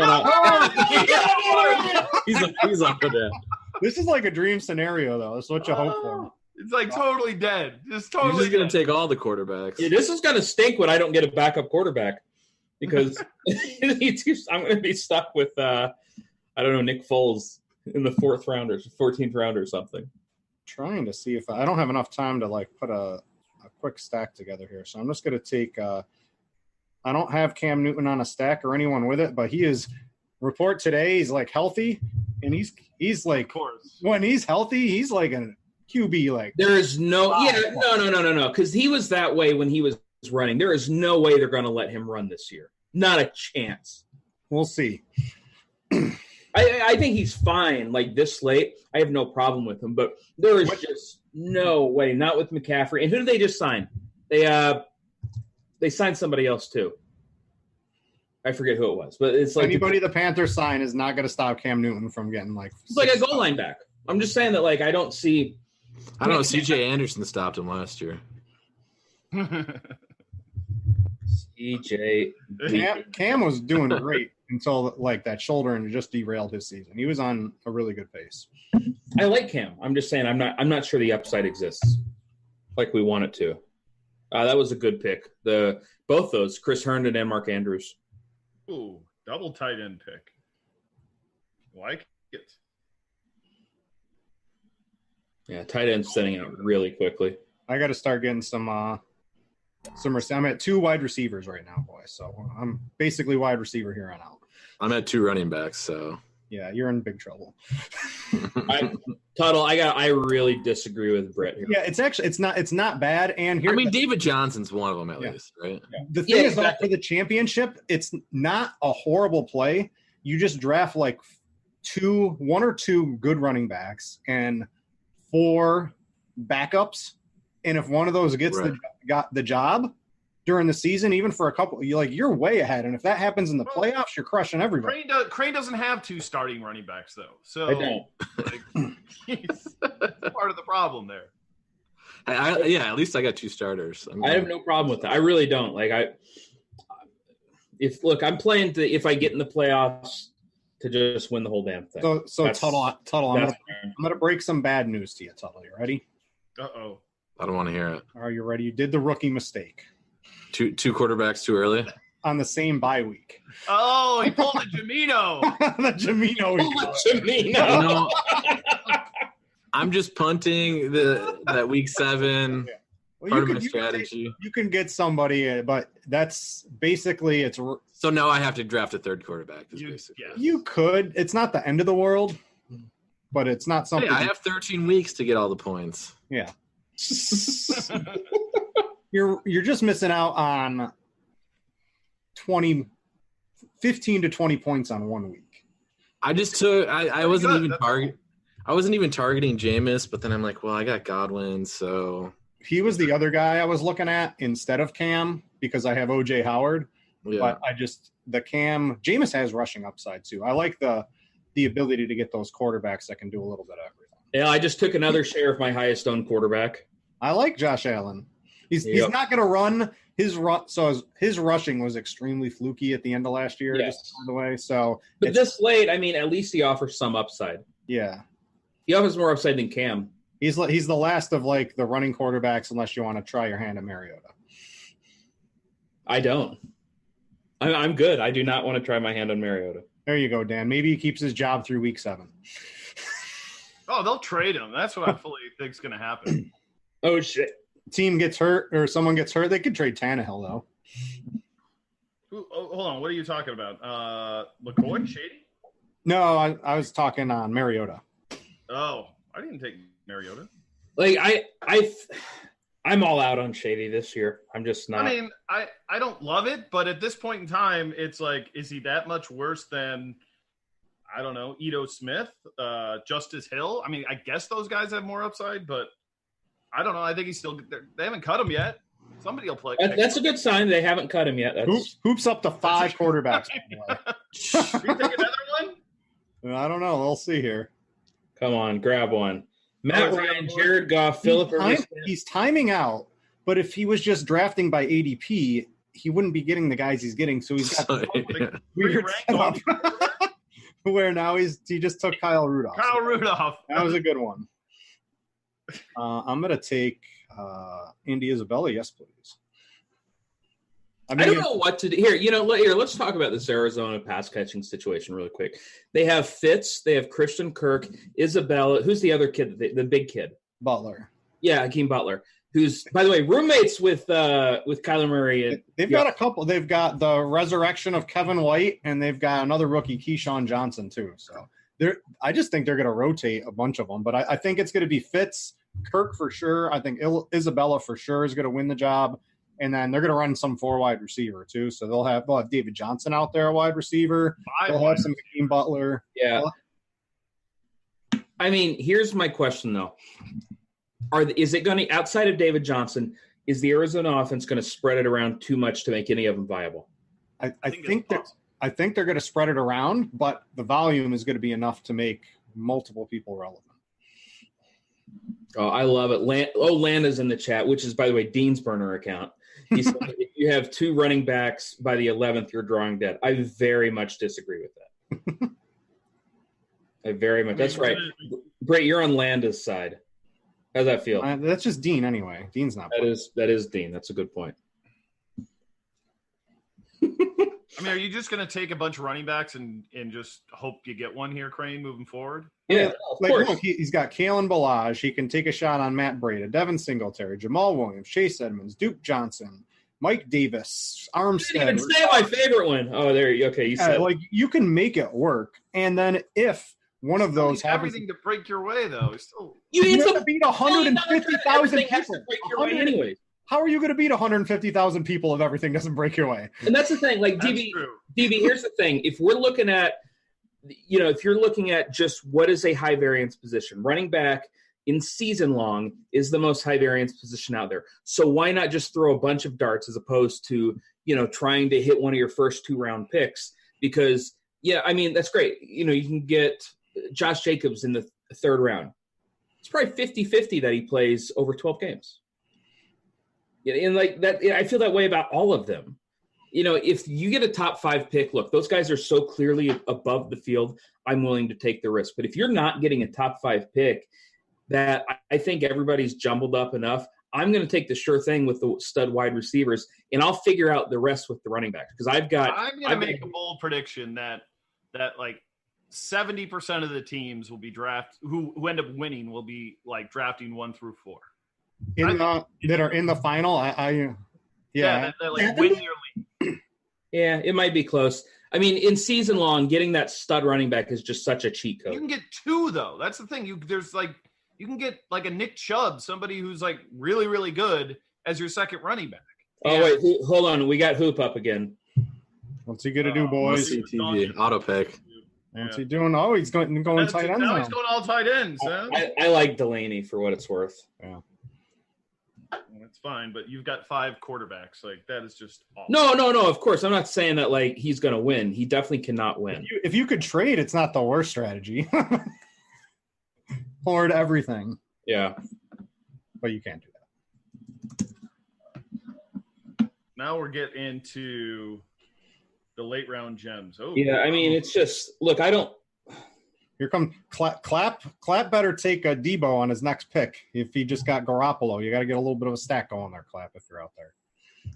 He's auto draft. This is like a dream scenario, though. That's what you hope for. It's like totally dead. Just You're totally just gonna dead. take all the quarterbacks. Yeah, this is gonna stink when I don't get a backup quarterback because I'm gonna be stuck with I don't know, Nick Foles in the 4th round or 14th round or something. Trying to see if I don't have enough time to like put a quick stack together here, so I'm just gonna take. I don't have Cam Newton on a stack or anyone with it, but he is. Report today he's like healthy, and he's like Of course. when he's healthy, he's like a QB like. There is no because he was that way when he was running. There is no way they're going to let him run this year. Not a chance. We'll see. I think he's fine. Like this late, I have no problem with him. But there is just no way. Not with McCaffrey. And who did they just sign? They signed somebody else too. I forget who it was, but it's like Anybody the Panthers sign is not going to stop Cam Newton from getting like. It's like a goal line back. I'm just saying that like I don't see. I don't know. CJ Anderson stopped him last year. CJ. Cam was doing great until like that shoulder and it just derailed his season. He was on a really good pace. I like Cam. I'm just saying I'm not sure the upside exists like we want it to. That was a good pick. Both those, Chris Herndon and Mark Andrews. Ooh, double tight end pick. Like it. Yeah, tight end's setting out really quickly. I got to start getting some. I'm at 2 wide receivers right now, boys. So I'm basically wide receiver here on out. I'm at 2 running backs, so Yeah, you're in big trouble. Tuttle, I really disagree with Brett here. Yeah, it's not bad. And here, I mean, David Johnson's one of them at least, right? the thing is that for the championship, it's not a horrible play. You just draft like 1 or 2 good running backs and 4 backups, and if one of those gets got the job during the season, even for a couple, you're way ahead. And if that happens in the playoffs, you're crushing everybody. Crane doesn't have 2 starting running backs though, so I don't. That's part of the problem there. At least I got 2 starters. I have no problem with that. I really don't. I'm playing if I get in the playoffs to just win the whole damn thing. So Tuttle, I'm gonna break some bad news to you, Tuttle. You ready? Uh-oh. I don't want to hear it. Are you ready? You did the rookie mistake 2 quarterbacks too early. on the same bye week. Oh, he pulled a Jamino. The Jamino. Jamino. I'm just punting that week 7. Yeah. Well, Part of my strategy. You can get somebody, but that's basically it's. So now I have to draft a 3rd quarterback. You could. It's not the end of the world, but it's not something. Hey, I have 13 weeks to get all the points. Yeah. You're just missing out on 15 to 20 points on 1 week. I just took. I wasn't even targeting. I wasn't even targeting Jameis, but then I'm like, well, I got Godwin, so he was the other guy I was looking at instead of Cam because I have OJ Howard. Yeah. But Jameis has rushing upside too. I like the ability to get those quarterbacks that can do a little bit of everything. Yeah, I just took another share of my highest owned quarterback. I like Josh Allen. He's not going to run his run. So his rushing was extremely fluky at the end of last year. Yes. Just by the way. So, but this late, I mean, at least he offers some upside. Yeah, he offers more upside than Cam. He's the last of like the running quarterbacks, unless you want to try your hand at Mariota. I don't. I'm good. I do not want to try my hand on Mariota. There you go, Dan. Maybe he keeps his job through week 7. Oh, they'll trade him. That's what I fully think is going to happen. Oh, shit. Team gets hurt or someone gets hurt, they could trade Tannehill, though. Hold on. What are you talking about? McCoy, Shady? No, I was talking on Mariota. Oh, I didn't take Mariota. Like I'm all out on Shady this year. I'm just not. I mean, I don't love it, but at this point in time, it's like, is he that much worse than, I don't know, Ito Smith, Justice Hill? I mean, I guess those guys have more upside, but I don't know. I think he's still – they haven't cut him yet. Somebody will play. That's a good sign. They haven't cut him yet. Hoops up to 5 quarterbacks. You take another one? I don't know. We'll see here. Come on, grab one. Matt Ryan, Jared Goff, Philip Rivers. He's timing out, but if he was just drafting by ADP, he wouldn't be getting the guys he's getting. So he's got weird setup where now he just took Kyle Rudolph. That was a good one. I'm going to take Andy Isabella. Yes, please. I don't know what to do here. Let's talk about this Arizona pass catching situation really quick. They have Fitz, they have Christian Kirk, Isabella. Who's the other kid? The big kid, Butler. Yeah, Hakeem Butler, who's, by the way, roommates with Kyler Murray. They've got a couple. They've got the resurrection of Kevin White, and they've got another rookie, Keyshawn Johnson, too. So I just think they're going to rotate a bunch of them. But I think it's going to be Fitz, Kirk for sure. I think Isabella for sure is going to win the job. And then they're going to run some 4 wide receiver too. So they'll have David Johnson out there, a wide receiver. They'll have some Hakeem Butler. Yeah. I mean, here's my question though. Is it going to, outside of David Johnson, is the Arizona offense going to spread it around too much to make any of them viable? I think they're going to spread it around, but the volume is going to be enough to make multiple people relevant. Oh, I love it. Landa's in the chat, which is, by the way, Dean's burner account. He said, if you have 2 running backs by the 11th, you're drawing dead. I very much disagree with that. That's right. Brett, you're on Landa's side. How's that feel? That's just Dean anyway. Dean's not. That is Dean. That's a good point. I mean, are you just going to take a bunch of running backs and just hope you get one here, Crane, moving forward? Yeah, look, he's got Kalen Ballage. He can take a shot on Matt Breida, Devin Singletary, Jamal Williams, Chase Edmonds, Duke Johnson, Mike Davis, Armstead. You didn't even say my favorite one. Oh, there you go. Okay, you said you can make it work. And then if one of those happens, everything to break your way, though, you need to beat 150,000 people. Anyways. How are you going to beat 150,000 people if everything doesn't break your way? And that's the thing. Like DB, here's the thing. If we're looking at, if you're looking at just what is a high variance position, running back in season long is the most high variance position out there. So why not just throw a bunch of darts as opposed to, trying to hit one of your first 2-round picks? Because, I mean, that's great. You can get Josh Jacobs in the 3rd round. It's probably 50-50 that he plays over 12 games. And like that, I feel that way about all of them. If you get a top 5 pick, look, those guys are so clearly above the field, I'm willing to take the risk. But if you're not getting a top 5 pick, that I think everybody's jumbled up enough, I'm going to take the sure thing with the stud wide receivers, and I'll figure out the rest with the running backs. Because I'm going to make a bold prediction that like 70% of the teams will be who end up winning will be like drafting 1 through 4. That are in the final, that like win your league. Yeah, it might be close. I mean, in season long, getting that stud running back is just such a cheat code. You can get 2 though. That's the thing. You can get like a Nick Chubb, somebody who's like really, really good as your second running back. Oh wait, hold on. We got Hoop up again. What's he gonna do, boys? CTV auto pick. What's he doing? Oh, he's going tight end now. He's going all tight ends. I like Delaney for what it's worth. Yeah. That's fine, but you've got 5 quarterbacks. Like, that is just awful. No. Of course, I'm not saying that like he's going to win. He definitely cannot win. If you could trade, it's not the worst strategy. Hoard everything. Yeah, but you can't do that. Now we're getting into the late round gems. Oh, yeah. I mean, it's just look. I don't. Here comes Clap better take a Debo on his next pick. If he just got Garoppolo, you got to get a little bit of a stack going there, Clap, if you're out there.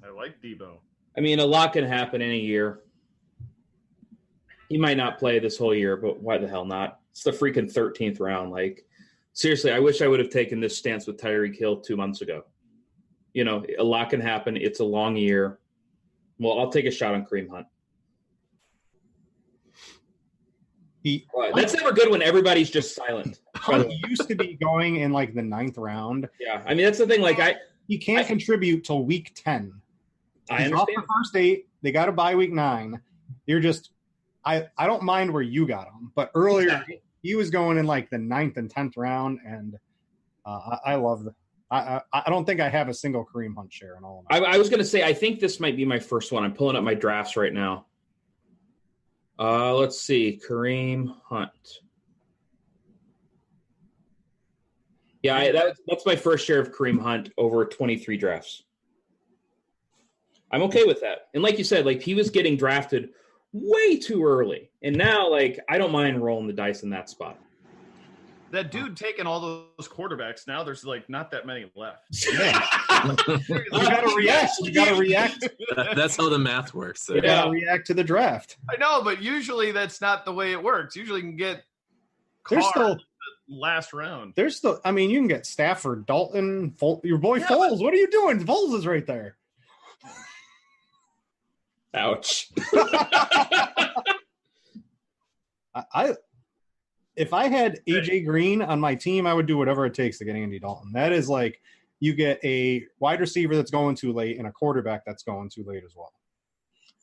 I like Debo. I mean, a lot can happen in a year. He might not play this whole year, but why the hell not? It's the freaking 13th round. Like, seriously, I wish I would have taken this stance with Tyreek Hill 2 months ago. A lot can happen. It's a long year. Well, I'll take a shot on Kareem Hunt. That's never good when everybody's just silent. Hunt used to be going in like the 9th round. Yeah, I mean that's the thing. Like he can't contribute till week 10. I understand. Off the first 8, they got to bye week 9. You're just, I don't mind where you got him, but earlier he was going in like the 9th and 10th round, and I love the. I don't think I have a single Kareem Hunt share in all of them. I was going to say I think this might be my first one. I'm pulling up my drafts right now. Let's see, Kareem Hunt. Yeah, that's my first share of Kareem Hunt over 23 drafts. I'm okay with that. And like you said, like he was getting drafted way too early, and now like I don't mind rolling the dice in that spot. That dude taking all those quarterbacks, now there's like not that many left. Yeah. You gotta react. You gotta react. That's how the math works. You gotta react to the draft. I know, but usually that's not the way it works. Usually you can get There's still the last round. There's still, I mean, you can get Stafford, Dalton, your boy Foles. What are you doing? Foles is right there. Ouch. If I had AJ Green on my team, I would do whatever it takes to get Andy Dalton. That is like you get a wide receiver that's going too late and a quarterback that's going too late as well.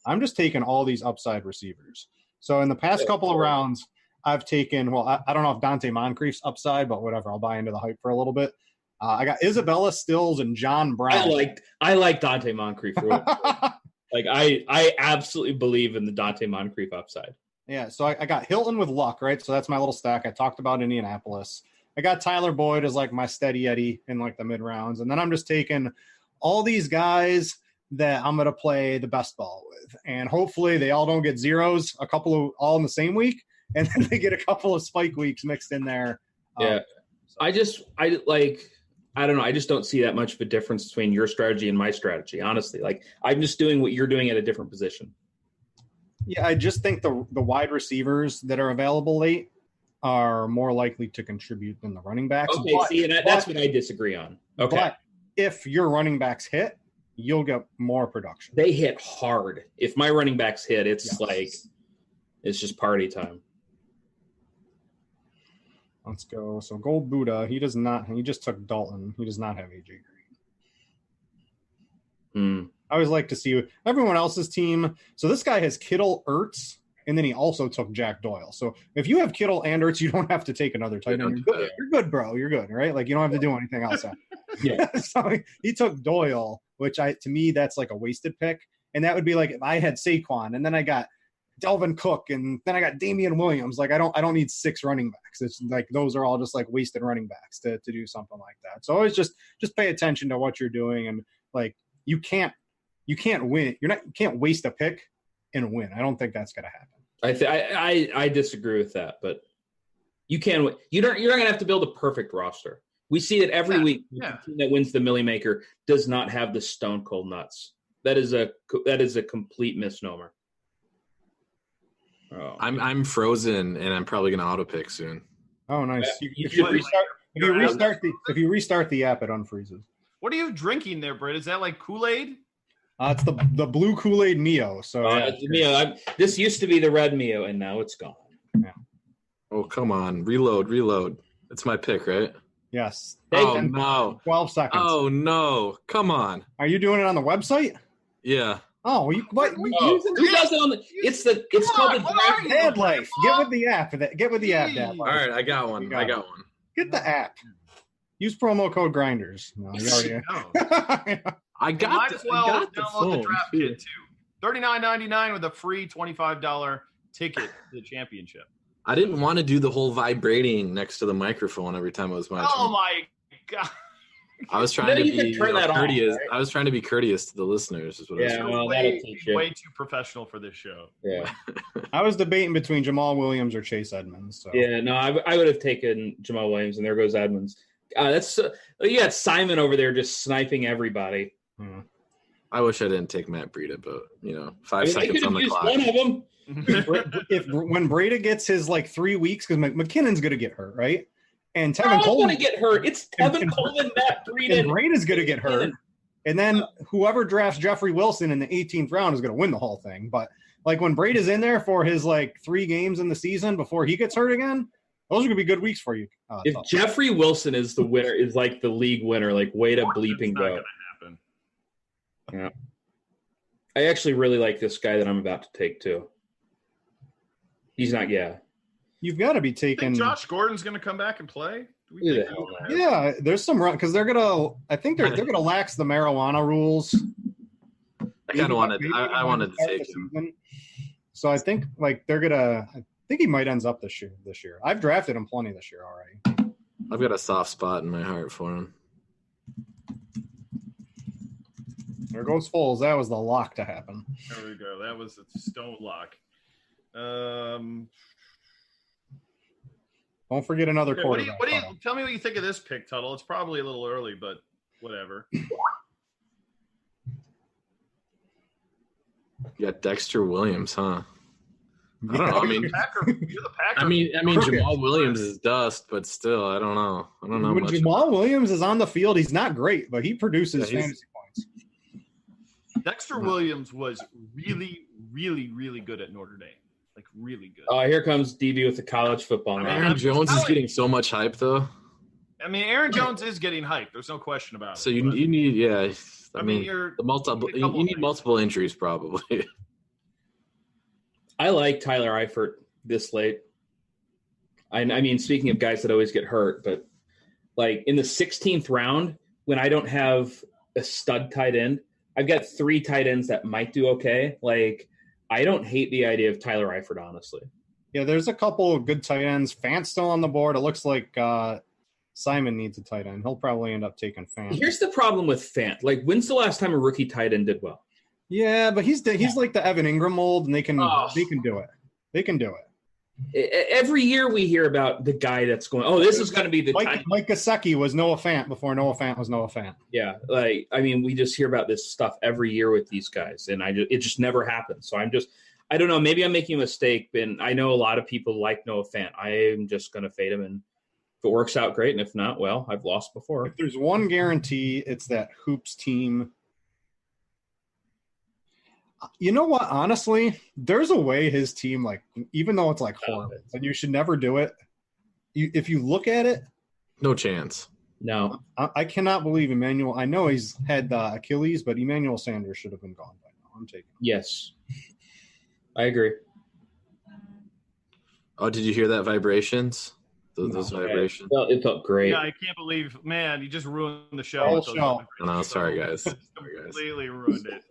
I'm just taking all these upside receivers. So in the past couple of rounds, I've taken, well, I don't know if Dante Moncrief's upside, but whatever. I'll buy into the hype for a little bit. I got Isabella Stills and John Brown. I like Dante Moncrief. Like I absolutely believe in the Dante Moncrief upside. Yeah, so I got Hilton with luck, right? So that's my little stack. I talked about Indianapolis. I got Tyler Boyd as like my steady Eddie in like the mid rounds. And then I'm just taking all these guys that I'm going to play the best ball with. And hopefully they all don't get zeros, a couple of all in the same week. And then they get a couple of spike weeks mixed in there. Yeah. I don't know. I just don't see that much of a difference between your strategy and my strategy, honestly. Like I'm just doing what you're doing at a different position. Yeah, I just think the wide receivers that are available late are more likely to contribute than the running backs. Okay, that's what I disagree on. Okay. But if your running backs hit, you'll get more production. They hit hard. If my running backs hit, it's it's just party time. Let's go. So Gold Buddha, he just took Dalton. He does not have AJ Green. I always like to see everyone else's team. So this guy has Kittle, Ertz, and then he also took Jack Doyle. So if you have Kittle and Ertz, you don't have to take another tight end. You're good, bro. You're good, right? Like you don't have to do anything else. Yeah. So he took Doyle, which to me that's like a wasted pick. And that would be like if I had Saquon and then I got Delvin Cook and then I got Damian Williams. Like I don't need 6 running backs. It's like those are all just like wasted running backs to do something like that. So always just pay attention to what you're doing, and like you can't win. You can't waste a pick and win. I don't think that's going to happen. I disagree with that, but you can. You're not going to have to build a perfect roster. We see it every week. The team that wins the Millie Maker does not have the stone cold nuts. That is a complete misnomer. Oh, I'm frozen, and I'm probably going to auto pick soon. Oh, nice! If you restart the app, it unfreezes. What are you drinking there, Britt? Is that like Kool-Aid? It's the blue Kool-Aid Mio. So Mio. This used to be the red Mio, and now it's gone. Yeah. Oh, come on. Reload. It's my pick, right? Yes. Oh, no. 12 seconds. Oh, no. Come on. Are you doing it on the website? Yeah. Oh, who does it on the? It's called the Dad Life. Get with the app. Get with the app, Dad Life. All right, I got one. Get the app. Use promo code Grinders. No, you already. I got the phone, the draft kit too. $39.99 with a free $25 ticket to the championship. I didn't want to do the whole vibrating next to the microphone every time it was my turn. Oh my god! I was trying to be courteous. Right? I was trying to be courteous to the listeners. Is what I was that'll teach you. Way too professional for this show. Yeah. I was debating between Jamal Williams or Chase Edmonds. So. Yeah, no, I would have taken Jamal Williams, and there goes Edmonds. You got Simon over there just sniping everybody. I wish I didn't take Matt Breida, but 5 seconds on the clock. One of them. When Breida gets his like 3 weeks, because McKinnon's going to get hurt, right? And Tevin Coleman going to get hurt. It's Tevin Coleman, Matt Breida. And Breida's going to get hurt. And then whoever drafts Jeffrey Wilson in the 18th round is going to win the whole thing. But like when Brady's in there for his like 3 games in the season before he gets hurt again, those are going to be good weeks for you. If Jeffrey Wilson is the winner, is like the league winner, like way to bleeping go. Not going to happen. Yeah. I actually really like this guy that I'm about to take too. He's not, You've got to be taking. Josh Gordon's going to come back and play? Who the hell knows? Yeah, there's some run because they're gonna. I think they're gonna lax the marijuana rules. I kind of wanted. I wanted to take him. So I think like they're gonna. I think he might ends up this year. I've drafted him plenty this year already. I've got a soft spot in my heart for him. There goes Foles. That was the lock to happen. There we go. That was a stone lock. Don't forget another quarterback. Tell me what you think of this pick, Tuttle. It's probably a little early, but whatever. You got Dexter Williams, huh? I don't know. I mean, you're the Packer. I mean, Jamal Williams is dust, but still, I don't know. When much. Jamal Williams is on the field, he's not great, but he produces fantasy points. Dexter Williams was really, really, really good at Notre Dame. Like, really good. Oh, here comes DB with the college football. Aaron Jones is getting so much hype, though. I mean, Aaron Jones is getting hype. There's no question about it. So you need, yeah. I mean, you need multiple injuries, probably. I like Tyler Eifert this late. I mean, speaking of guys that always get hurt, but like in the 16th round, when I don't have a stud tight end, I've got 3 tight ends that might do okay. Like, I don't hate the idea of Tyler Eifert, honestly. Yeah, there's a couple of good tight ends. Fant's still on the board. It looks like Simon needs a tight end. He'll probably end up taking Fant. Here's the problem with Fant. Like, when's the last time a rookie tight end did well? Yeah, but he's like the Evan Ingram mold, and they can do it. They can do it. Every year we hear about the guy that's going, this is going to be the Mike Gesicki was Noah Fant before Noah Fant was Noah Fant. Yeah, like, I mean, we just hear about this stuff every year with these guys, and it just never happens. So I don't know, maybe I'm making a mistake, and I know a lot of people like Noah Fant. I am just going to fade him, and if it works out, great, and if not, well, I've lost before. If there's one guarantee, it's that Hoops team. You know what? Honestly, there's a way his team, like, even though it's like horrible, and you should never do it. If you look at it, no chance. No, I cannot believe Emmanuel. I know he's had Achilles, but Emmanuel Sanders should have been gone by now. I'm taking him. Yes, I agree. Oh, did you hear that vibrations? Those vibrations. It felt great. Yeah, I can't believe, man, you just ruined the show. No, sorry guys. Completely ruined it.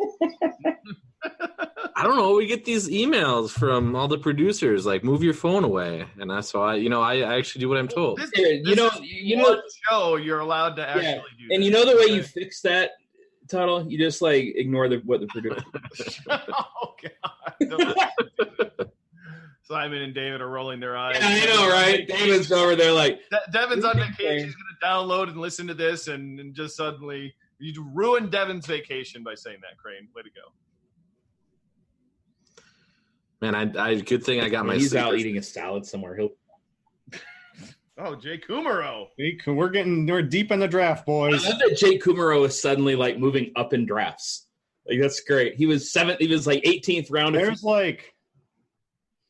I don't know. We get these emails from all the producers, like, move your phone away, and that's why I actually do what I'm told. This show you're allowed to actually do. And that. You know the way you fix that, Tuttle? You just like ignore what the producer. Oh God. Simon and David are rolling their eyes. Yeah, I know, right? David's over there like Devin's on vacation. He's going to download and listen to this, and just suddenly you ruined Devin's vacation by saying that, Crane. Way to go. Man, I good thing I got my. He's out eating a salad somewhere. Oh, Jay Kumaro. We're deep in the draft, boys. I love that Jay Kumaro is suddenly like moving up in drafts. Like, that's great. He was seventh. He was like 18th round. There's like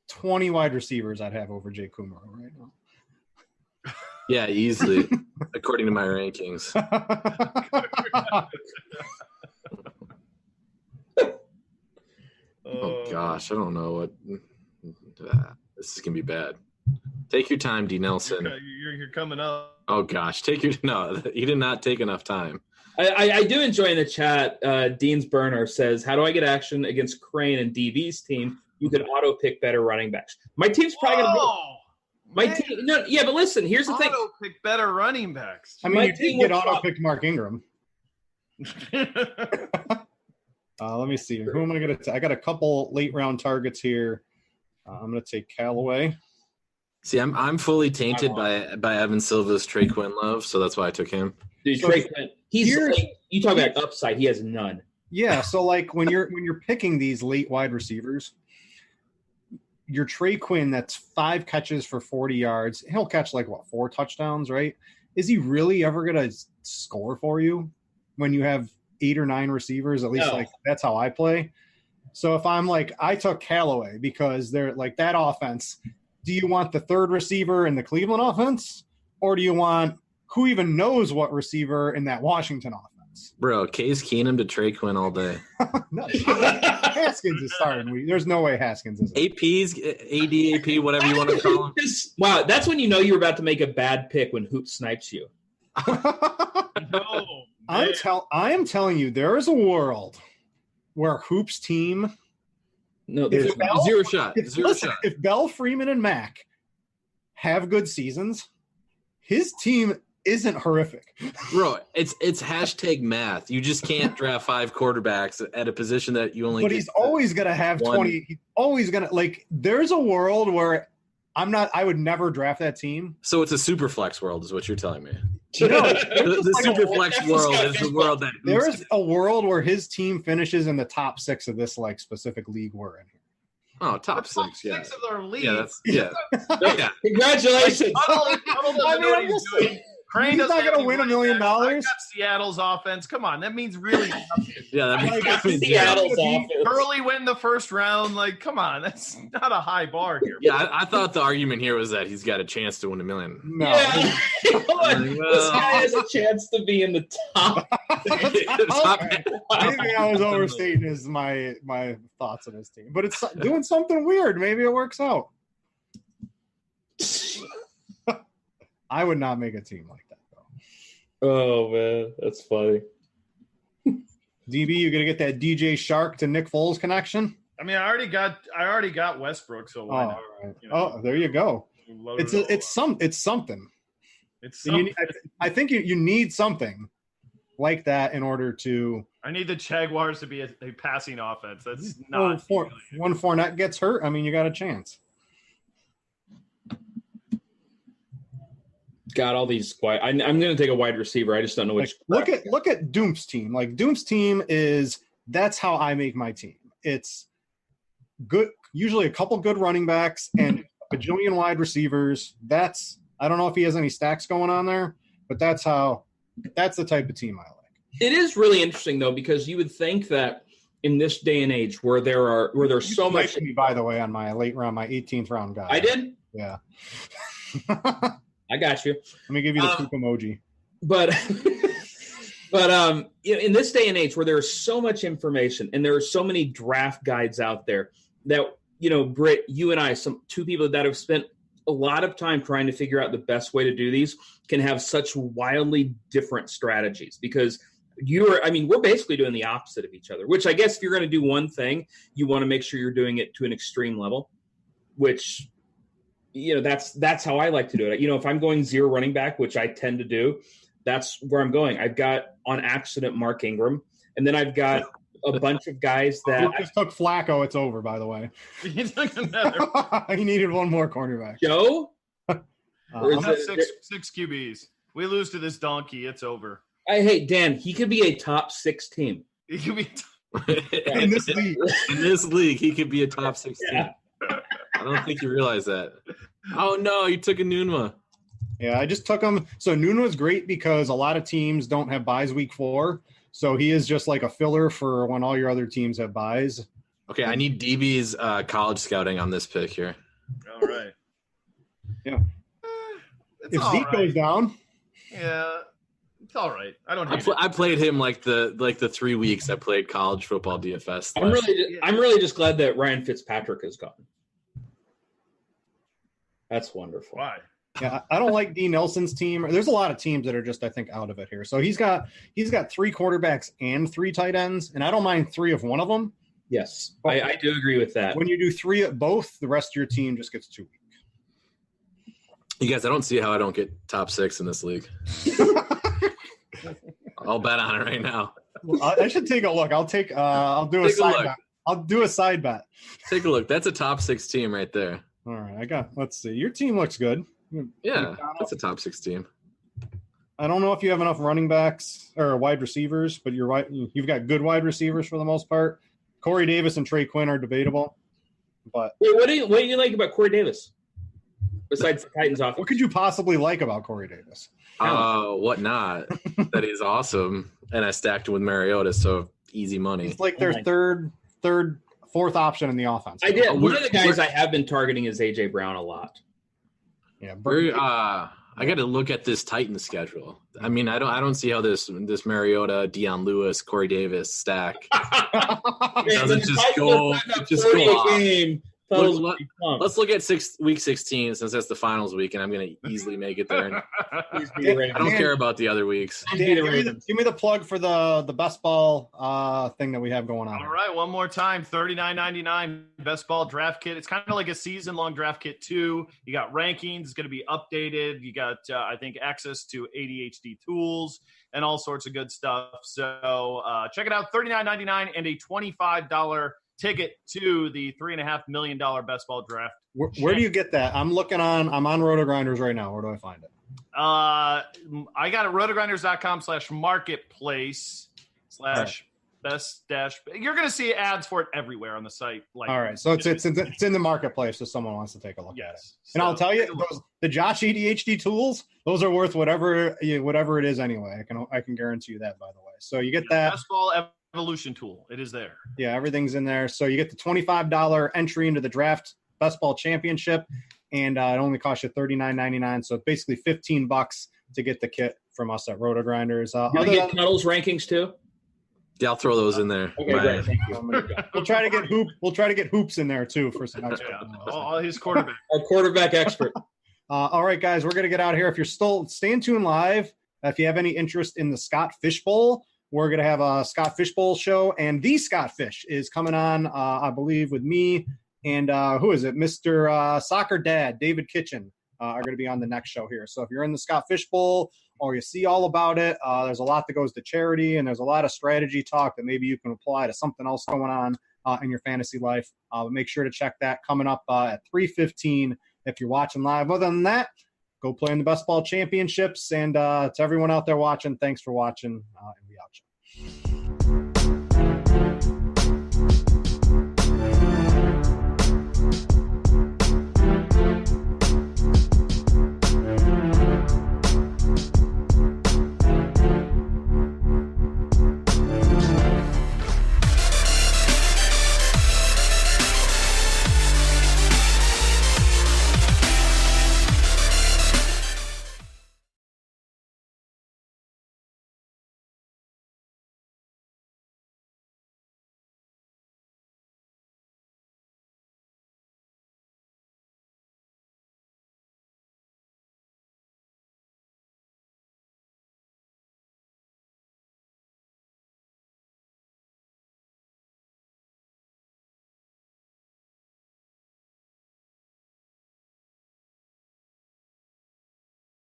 20 wide receivers I'd have over Jay Kumaro right now. Yeah, easily, according to my rankings. Oh gosh, I don't know what. This is gonna be bad. Take your time, D. Nelson. You're coming up. Oh gosh, no. You did not take enough time. I do enjoy in the chat. Dean's Burner says, "How do I get action against Crane and DB's team? You can auto pick better running backs. My team's probably gonna be my team. No, yeah, but listen, here's the thing: auto pick better running backs. I mean, you did get auto picked Mark Ingram. Let me see. Who am I going to? I got a couple late round targets here. I'm going to take Callaway. See, I'm fully tainted by Evan Silva's Trey Quinn love, so that's why I took him. Dude, Trey Quinn, you talk about upside. He has none. Yeah, so like when you're picking these late wide receivers, your Trey Quinn, that's 5 catches for 40 yards. He'll catch 4 touchdowns, right? Is he really ever going to score for you when you have 8 or 9 receivers. At least No. like that's how I play. So if I'm like, I took Callaway because they're like that offense. Do you want the third receiver in the Cleveland offense, or do you want who even knows what receiver in that Washington offense? Bro, Case Keenum to Trey Quinn all day. No, Haskins is starting. There's no way Haskins is. APs, ADAP, whatever you want to call him. Wow, that's when you know you're about to make a bad pick when Hoop snipes you. No, I am telling you, there is a world where Hoop's team. No, If Bell- Zero shot. If Bell, Freeman, and Mack have good seasons, his team isn't horrific. Bro, it's hashtag math. You just can't draft 5 quarterbacks at a position that you only. But he's always going to have 20. He's always going to like. There's a world where I would never draft that team. So it's a super flex world, is what you're telling me. No, The super flex world is the world that there is a world where his team finishes in the top 6 of this like specific league we're in. Oh, top the 6, yeah. 6 of our league. Yeah, that's yeah. Congratulations. Tuttle doesn't know what he's doing. Crane He's doesn't not have going to any win $1 running million. backs. I got Seattle's offense. Come on, that means really nothing. Yeah, that means Seattle's offense. Early win the first round. Like, come on, that's not a high bar here. Yeah, I thought the argument here was that he's got a chance to win $1 million. No. Yeah. This guy has a chance to be in the top. Okay. Maybe I was overstating my thoughts on his team, but it's doing something weird. Maybe it works out. I would not make a team like that, though. Oh man, that's funny. DB, you're gonna get that DJ Shark to Nick Foles connection. I mean, I already got Westbrook, so why not? All right. You know, There you go. load It's it all up. something. It's And something. I think you need something like that in order to. I need the Jaguars to be a passing offense. That's Well, not when Fournette gets hurt, I mean, you got a chance. Got all these wide. I'm going to take a wide receiver. I just don't know which. Look at Doomp's team. Like Doomp's team that's how I make my team. It's good, usually a couple good running backs and a bajillion wide receivers. I don't know if he has any stacks going on there, but that's the type of team I like. It is really interesting though, because you would think that in this day and age where there's so much. Me, by the way, on my late round, my 18th round guy. I did. Yeah. I got you. Let me give you the poop emoji. But in this day and age where there's so much information and there are so many draft guides out there that, Britt, you and I, two people that have spent a lot of time trying to figure out the best way to do these, can have such wildly different strategies because we're basically doing the opposite of each other, which I guess if you're going to do one thing, you want to make sure you're doing it to an extreme level, which that's how I like to do it. If I'm going 0 running back, which I tend to do, that's where I'm going. I've got on accident Mark Ingram, and then I've got a bunch of guys that You just took Flacco. It's over, by the way. He took another. He needed one more cornerback. Joe. Or is I'm at it- six QBs. We lose to this donkey. It's over. Hey, Dan, he could be a top 6 team. He could be. In this league. In this league, he could be a top 16. Yeah. I don't think you realize that. Oh no, you took a Nunwa. Yeah, I just took him. So Nuno's great because a lot of teams don't have buys week 4. So he is just like a filler for when all your other teams have buys. Okay, I need DB's college scouting on this pick here. All right. Yeah. It's If all Zeke right. goes down, Yeah, it's all right. I don't hate it. I played him like the 3 weeks I played college football DFS. I'm really just glad that Ryan Fitzpatrick is gone. That's wonderful. Why? yeah, I don't like D. Nelson's team. There's a lot of teams that are just, I think, out of it here. So he's got 3 quarterbacks and 3 tight ends, and I don't mind 3 of one of them. Yes, I do agree with that. When you do 3 at both, the rest of your team just gets too weak. You guys, I don't see how I don't get top 6 in this league. I'll bet on it right now. I should take a look. I'll do a Take a side look. bet. I'll do a side bet. Take a look. That's a top 6 team right there. All right, let's see. Your team looks good. Yeah, that's a top 6 team. I don't know if you have enough running backs or wide receivers, but you're right. You've got good wide receivers for the most part. Corey Davis and Trey Quinn are debatable, but Wait, what do you like about Corey Davis? Besides the Titans offense, what could you possibly like about Corey Davis? What not? That is awesome. and I stacked him with Mariota, so easy money. He's like their fourth option in the offense. I did. One of the guys I have been targeting is A.J. Brown a lot. Yeah, I got to look at this Titans schedule. I mean, I don't see how this Mariota, Deion Lewis, Corey Davis stack doesn't just go off. Let's look at week 16 since that's the finals week, and I'm going to easily make it there. I don't care about the other weeks. Dan, give me the plug for the best ball thing that we have going on. All right, one more time, $39.99 best ball draft kit. It's kind of like a season-long draft kit too. You got rankings. It's going to be updated. You got, I think, access to ADHD tools and all sorts of good stuff. So check it out, $39.99 and a $25 ticket to the $3.5 million best ball draft. Where do you get that? I'm on RotoGrinders right now. Where do I find it? I got it rotogrinders.com/marketplace/ best dash. You're going to see ads for it everywhere on the site. All right. So it's in the marketplace if someone wants to take a look at it. And I'll tell you, the Josh ADHD tools, those are worth whatever it is anyway. I can guarantee you that, by the way. So you get that. Best ball evolution tool. It is there. Yeah, everything's in there. So you get the $25 entry into the draft best ball championship, and it only costs you $39.99. So basically $15 to get the kit from us at RotoGrinders. You get Cuddles rankings too? Yeah, I'll throw those in there. Okay, great. Thank you. We'll try to get hoops in there too for some extra. His quarterback. Our quarterback expert. All right, guys, we're gonna get out of here. If you're still staying tuned live, if you have any interest in the Scott Fish Bowl, we're going to have a Scott Fish Bowl show, and the Scott Fish is coming on, I believe, with me and who is it? Mr. Soccer Dad, David Kitchen, are going to be on the next show here. So if you're in the Scott Fish Bowl or you see all about it, there's a lot that goes to charity, and there's a lot of strategy talk that maybe you can apply to something else going on in your fantasy life. Make sure to check that coming up at 3:15 if you're watching live. Other than that, go play in the best ball championships, and to everyone out there watching, thanks for watching, and we out.